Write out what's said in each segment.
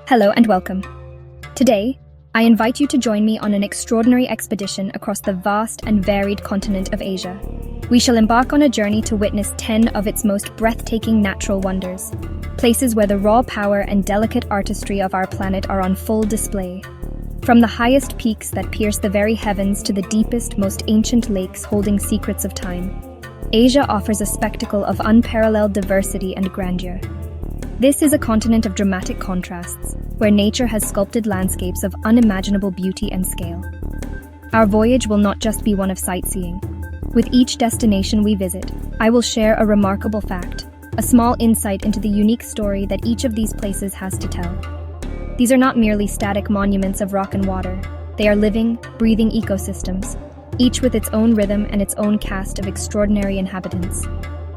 Hello and welcome. Today, I invite you to join me on an extraordinary expedition across the vast and varied continent of Asia. We shall embark on a journey to witness 10 of its most breathtaking natural wonders, places where the raw power and delicate artistry of our planet are on full display. From the highest peaks that pierce the very heavens to the deepest, most ancient lakes holding secrets of time, Asia offers a spectacle of unparalleled diversity and grandeur. This is a continent of dramatic contrasts, where nature has sculpted landscapes of unimaginable beauty and scale. Our voyage will not just be one of sightseeing. With each destination we visit, I will share a remarkable fact, a small insight into the unique story that each of these places has to tell. These are not merely static monuments of rock and water. They are living, breathing ecosystems, each with its own rhythm and its own cast of extraordinary inhabitants.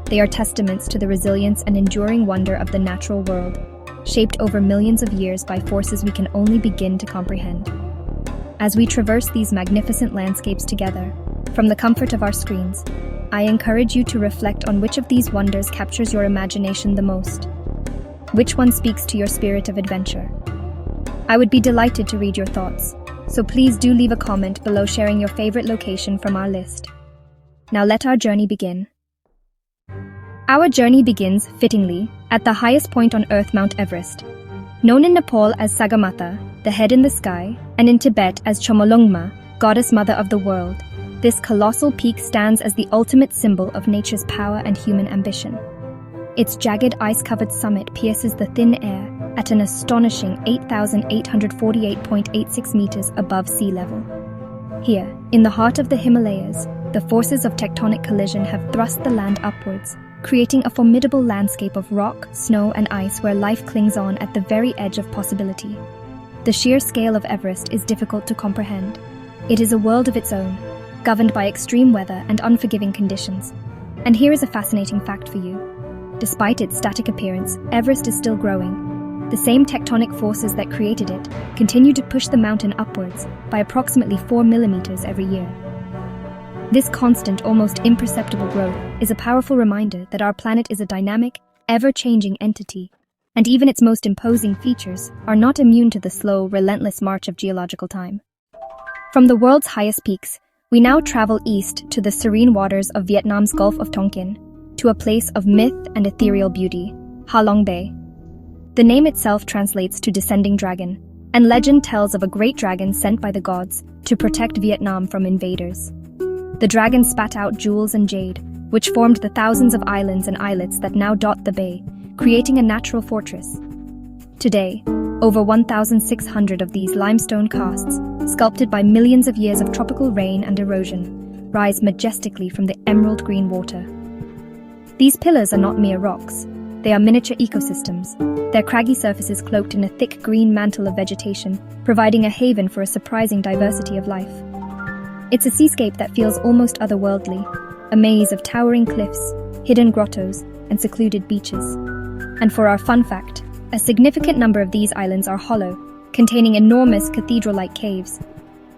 They are testaments to the resilience and enduring wonder of the natural world, shaped over millions of years by forces we can only begin to comprehend. As we traverse these magnificent landscapes together, from the comfort of our screens, I encourage you to reflect on which of these wonders captures your imagination the most. Which one speaks to your spirit of adventure? I would be delighted to read your thoughts, so please do leave a comment below sharing your favorite location from our list. Now let our journey begin. Our journey begins, fittingly, at the highest point on Earth, Mount Everest. Known in Nepal as Sagarmatha, the head in the sky, and in Tibet as Chomolungma, goddess mother of the world, this colossal peak stands as the ultimate symbol of nature's power and human ambition. Its jagged ice-covered summit pierces the thin air at an astonishing 8,848.86 meters above sea level. Here, in the heart of the Himalayas, the forces of tectonic collision have thrust the land upwards, creating a formidable landscape of rock, snow, and ice where life clings on at the very edge of possibility. The sheer scale of Everest is difficult to comprehend. It is a world of its own, governed by extreme weather and unforgiving conditions. And here is a fascinating fact for you. Despite its static appearance, Everest is still growing. The same tectonic forces that created it continue to push the mountain upwards by approximately 4 millimeters every year. This constant, almost imperceptible growth is a powerful reminder that our planet is a dynamic, ever-changing entity, and even its most imposing features are not immune to the slow, relentless march of geological time. From the world's highest peaks, we now travel east to the serene waters of Vietnam's Gulf of Tonkin, to a place of myth and ethereal beauty, Ha Long Bay. The name itself translates to descending dragon, and legend tells of a great dragon sent by the gods to protect Vietnam from invaders. The dragon spat out jewels and jade, which formed the thousands of islands and islets that now dot the bay, creating a natural fortress. Today, over 1,600 of these limestone casts, sculpted by millions of years of tropical rain and erosion, rise majestically from the emerald green water. These pillars are not mere rocks. They are miniature ecosystems, their craggy surfaces cloaked in a thick green mantle of vegetation, providing a haven for a surprising diversity of life. It's a seascape that feels almost otherworldly, a maze of towering cliffs, hidden grottos, and secluded beaches. And for our fun fact, a significant number of these islands are hollow, containing enormous cathedral-like caves.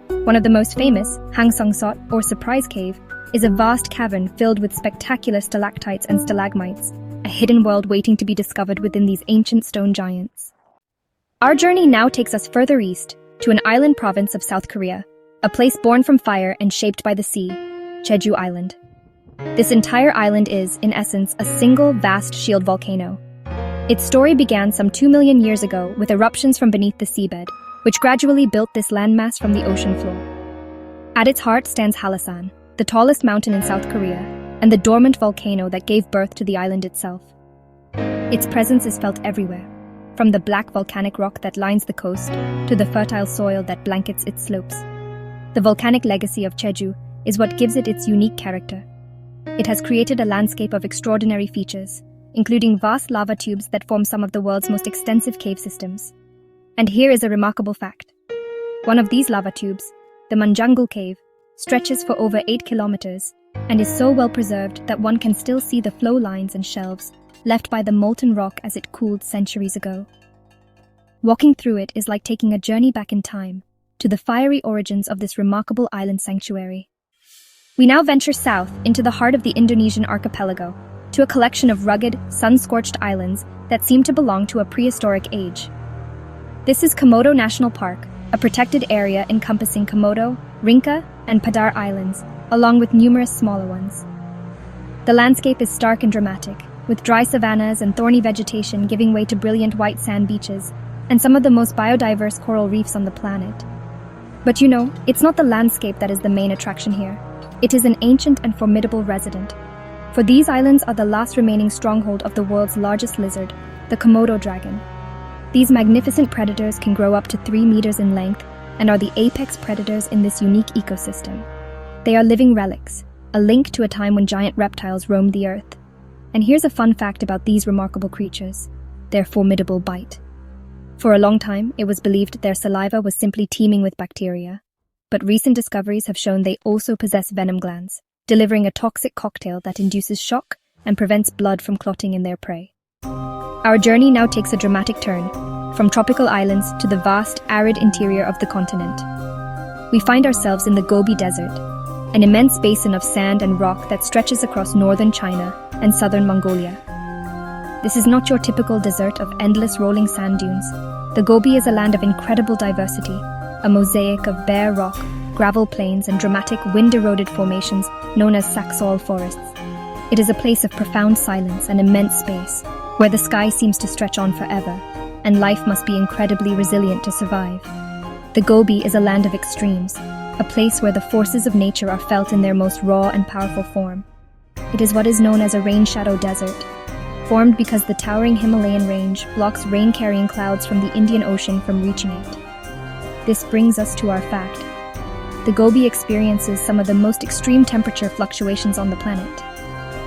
One of the most famous, Hang Sung Sot, or Surprise Cave, is a vast cavern filled with spectacular stalactites and stalagmites, a hidden world waiting to be discovered within these ancient stone giants. Our journey now takes us further east, to an island province of South Korea, a place born from fire and shaped by the sea, Jeju Island. This entire island is, in essence, a single vast shield volcano. Its story began some 2 million years ago with eruptions from beneath the seabed, which gradually built this landmass from the ocean floor. At its heart stands Hallasan, the tallest mountain in South Korea, and the dormant volcano that gave birth to the island itself. Its presence is felt everywhere, from the black volcanic rock that lines the coast to the fertile soil that blankets its slopes. The volcanic legacy of Jeju is what gives it its unique character. It has created a landscape of extraordinary features, including vast lava tubes that form some of the world's most extensive cave systems. And here is a remarkable fact. One of these lava tubes, the Manjangul Cave, stretches for over 8 kilometers and is so well preserved that one can still see the flow lines and shelves left by the molten rock as it cooled centuries ago. Walking through it is like taking a journey back in time, to the fiery origins of this remarkable island sanctuary. We now venture south into the heart of the Indonesian archipelago, to a collection of rugged, sun-scorched islands that seem to belong to a prehistoric age. This is Komodo National Park, a protected area encompassing Komodo, Rinca, and Padar Islands, along with numerous smaller ones. The landscape is stark and dramatic, with dry savannas and thorny vegetation giving way to brilliant white sand beaches and some of the most biodiverse coral reefs on the planet. But it's not the landscape that is the main attraction here. It is an ancient and formidable resident. For these islands are the last remaining stronghold of the world's largest lizard, the Komodo dragon. These magnificent predators can grow up to 3 meters in length and are the apex predators in this unique ecosystem. They are living relics, a link to a time when giant reptiles roamed the earth. And here's a fun fact about these remarkable creatures: their formidable bite. For a long time, it was believed their saliva was simply teeming with bacteria. But recent discoveries have shown they also possess venom glands, delivering a toxic cocktail that induces shock and prevents blood from clotting in their prey. Our journey now takes a dramatic turn, from tropical islands to the vast, arid interior of the continent. We find ourselves in the Gobi Desert, an immense basin of sand and rock that stretches across northern China and southern Mongolia. This is not your typical desert of endless rolling sand dunes. The Gobi is a land of incredible diversity, a mosaic of bare rock, gravel plains, and dramatic wind-eroded formations known as Saxol forests. It is a place of profound silence and immense space, where the sky seems to stretch on forever, and life must be incredibly resilient to survive. The Gobi is a land of extremes, a place where the forces of nature are felt in their most raw and powerful form. It is what is known as a rain-shadow desert, formed because the towering Himalayan range blocks rain-carrying clouds from the Indian Ocean from reaching it. This brings us to our fact. The Gobi experiences some of the most extreme temperature fluctuations on the planet.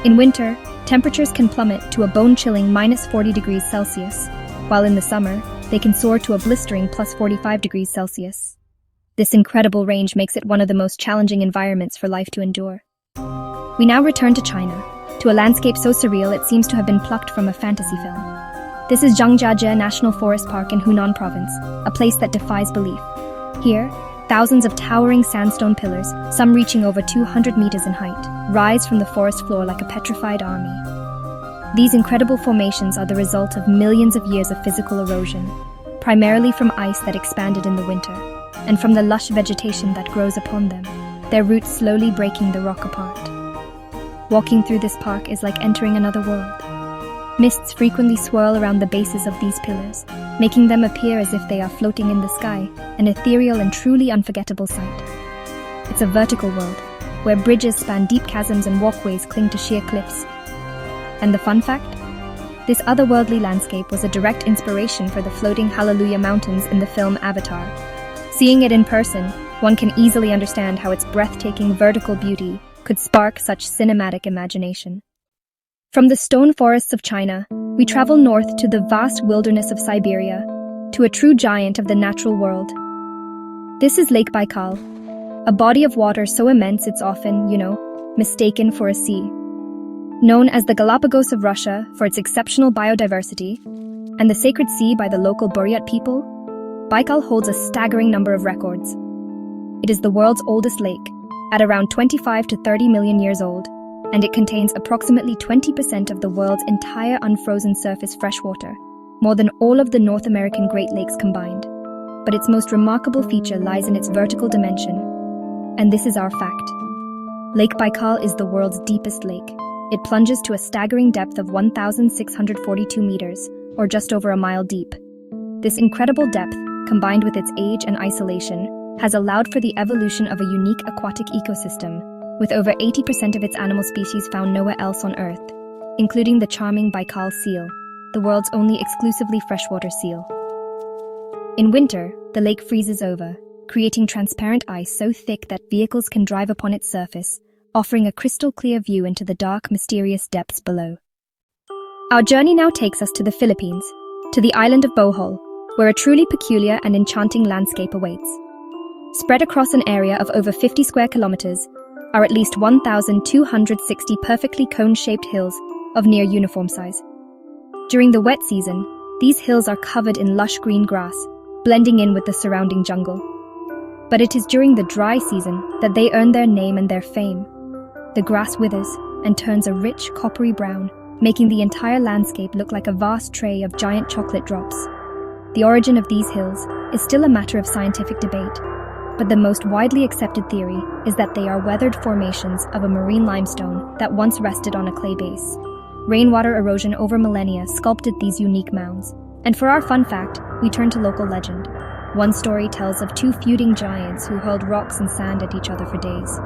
In winter, temperatures can plummet to a bone-chilling -40 degrees Celsius, while in the summer, they can soar to a blistering +45 degrees Celsius. This incredible range makes it one of the most challenging environments for life to endure. We now return to China, to a landscape so surreal it seems to have been plucked from a fantasy film. This is Zhangjiajie National Forest Park in Hunan Province, a place that defies belief. Here, thousands of towering sandstone pillars, some reaching over 200 meters in height, rise from the forest floor like a petrified army. These incredible formations are the result of millions of years of physical erosion, primarily from ice that expanded in the winter, and from the lush vegetation that grows upon them, their roots slowly breaking the rock apart. Walking through this park is like entering another world. Mists frequently swirl around the bases of these pillars, making them appear as if they are floating in the sky, an ethereal and truly unforgettable sight. It's a vertical world, where bridges span deep chasms and walkways cling to sheer cliffs. And the fun fact? This otherworldly landscape was a direct inspiration for the floating Hallelujah Mountains in the film Avatar. Seeing it in person, one can easily understand how its breathtaking vertical beauty could spark such cinematic imagination. From the stone forests of China, we travel north to the vast wilderness of Siberia, to a true giant of the natural world. This is Lake Baikal, a body of water so immense it's often, mistaken for a sea. Known as the Galapagos of Russia for its exceptional biodiversity, and the sacred sea by the local Buryat people, Baikal holds a staggering number of records. It is the world's oldest lake, at around 25 to 30 million years old, and it contains approximately 20% of the world's entire unfrozen surface freshwater, more than all of the North American Great Lakes combined. But its most remarkable feature lies in its vertical dimension, and this is our fact. Lake Baikal is the world's deepest lake. It plunges to a staggering depth of 1,642 meters, or just over a mile deep. This incredible depth, combined with its age and isolation, has allowed for the evolution of a unique aquatic ecosystem, with over 80% of its animal species found nowhere else on Earth, including the charming Baikal seal, the world's only exclusively freshwater seal. In winter, the lake freezes over, creating transparent ice so thick that vehicles can drive upon its surface, offering a crystal-clear view into the dark, mysterious depths below. Our journey now takes us to the Philippines, to the island of Bohol, where a truly peculiar and enchanting landscape awaits. Spread across an area of over 50 square kilometers are at least 1,260 perfectly cone-shaped hills of near uniform size. During the wet season, these hills are covered in lush green grass, blending in with the surrounding jungle. But it is during the dry season that they earn their name and their fame. The grass withers and turns a rich, coppery brown, making the entire landscape look like a vast tray of giant chocolate drops. The origin of these hills is still a matter of scientific debate, but the most widely accepted theory is that they are weathered formations of a marine limestone that once rested on a clay base. Rainwater erosion over millennia sculpted these unique mounds. And for our fun fact, we turn to local legend. One story tells of two feuding giants who hurled rocks and sand at each other for days.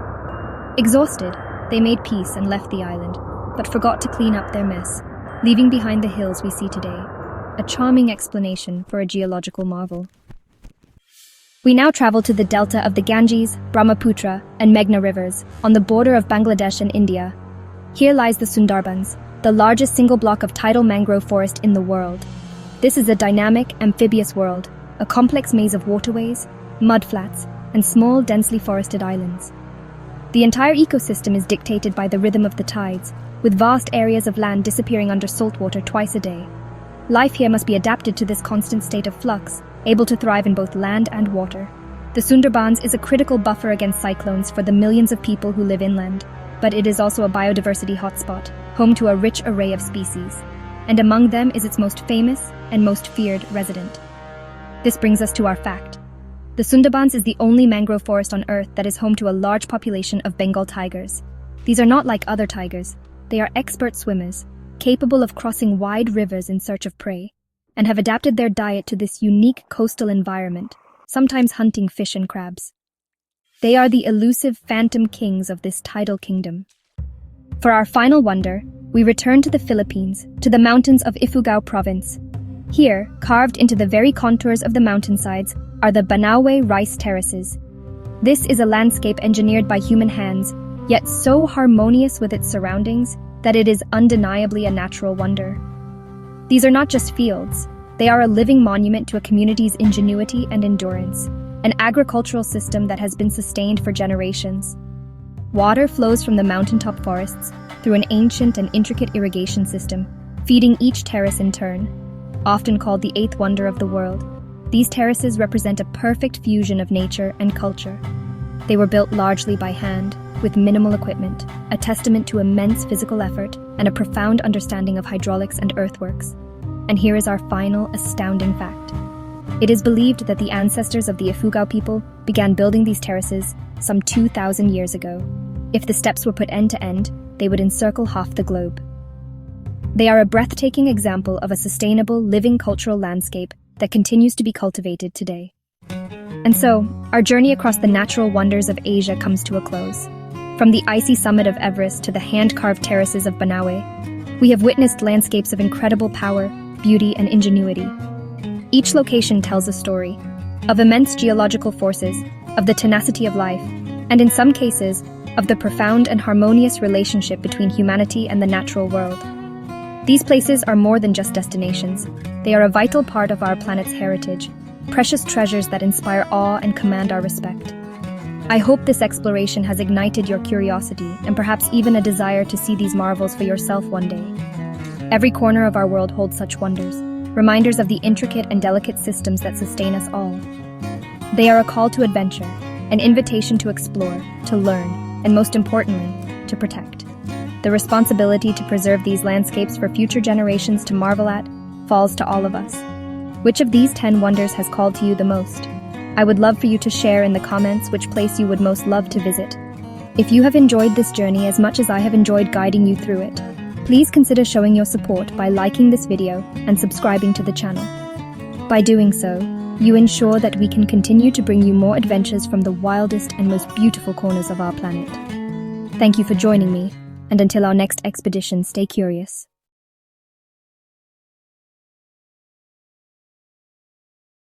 Exhausted, they made peace and left the island, but forgot to clean up their mess, leaving behind the hills we see today. A charming explanation for a geological marvel. We now travel to the delta of the Ganges, Brahmaputra, and Meghna rivers, on the border of Bangladesh and India. Here lies the Sundarbans, the largest single block of tidal mangrove forest in the world. This is a dynamic, amphibious world, a complex maze of waterways, mudflats, and small, densely forested islands. The entire ecosystem is dictated by the rhythm of the tides, with vast areas of land disappearing under saltwater twice a day. Life here must be adapted to this constant state of flux, able to thrive in both land and water. The Sundarbans is a critical buffer against cyclones for the millions of people who live inland, but it is also a biodiversity hotspot, home to a rich array of species, and among them is its most famous and most feared resident. This brings us to our fact. The Sundarbans is the only mangrove forest on Earth that is home to a large population of Bengal tigers. These are not like other tigers. They are expert swimmers, capable of crossing wide rivers in search of prey, and have adapted their diet to this unique coastal environment, sometimes hunting fish and crabs. They are the elusive phantom kings of this tidal kingdom. For our final wonder, we return to the Philippines, to the mountains of Ifugao province. Here, carved into the very contours of the mountainsides, are the Banaue rice terraces. This is a landscape engineered by human hands, yet so harmonious with its surroundings that it is undeniably a natural wonder. These are not just fields, they are a living monument to a community's ingenuity and endurance, an agricultural system that has been sustained for generations. Water flows from the mountaintop forests through an ancient and intricate irrigation system, feeding each terrace in turn. Often called the eighth wonder of the world, these terraces represent a perfect fusion of nature and culture. They were built largely by hand, with minimal equipment, a testament to immense physical effort and a profound understanding of hydraulics and earthworks. And here is our final, astounding fact. It is believed that the ancestors of the Ifugao people began building these terraces some 2,000 years ago. If the steps were put end to end, they would encircle half the globe. They are a breathtaking example of a sustainable, living cultural landscape that continues to be cultivated today. And so, our journey across the natural wonders of Asia comes to a close. From the icy summit of Everest to the hand-carved terraces of Banaue, we have witnessed landscapes of incredible power, beauty, and ingenuity. Each location tells a story of immense geological forces, of the tenacity of life, and in some cases, of the profound and harmonious relationship between humanity and the natural world. These places are more than just destinations. They are a vital part of our planet's heritage, precious treasures that inspire awe and command our respect. I hope this exploration has ignited your curiosity and perhaps even a desire to see these marvels for yourself one day. Every corner of our world holds such wonders, reminders of the intricate and delicate systems that sustain us all. They are a call to adventure, an invitation to explore, to learn, and most importantly, to protect. The responsibility to preserve these landscapes for future generations to marvel at falls to all of us. Which of these 10 wonders has called to you the most? I would love for you to share in the comments which place you would most love to visit. If you have enjoyed this journey as much as I have enjoyed guiding you through it, please consider showing your support by liking this video and subscribing to the channel. By doing so, you ensure that we can continue to bring you more adventures from the wildest and most beautiful corners of our planet. Thank you for joining me, and until our next expedition, stay curious.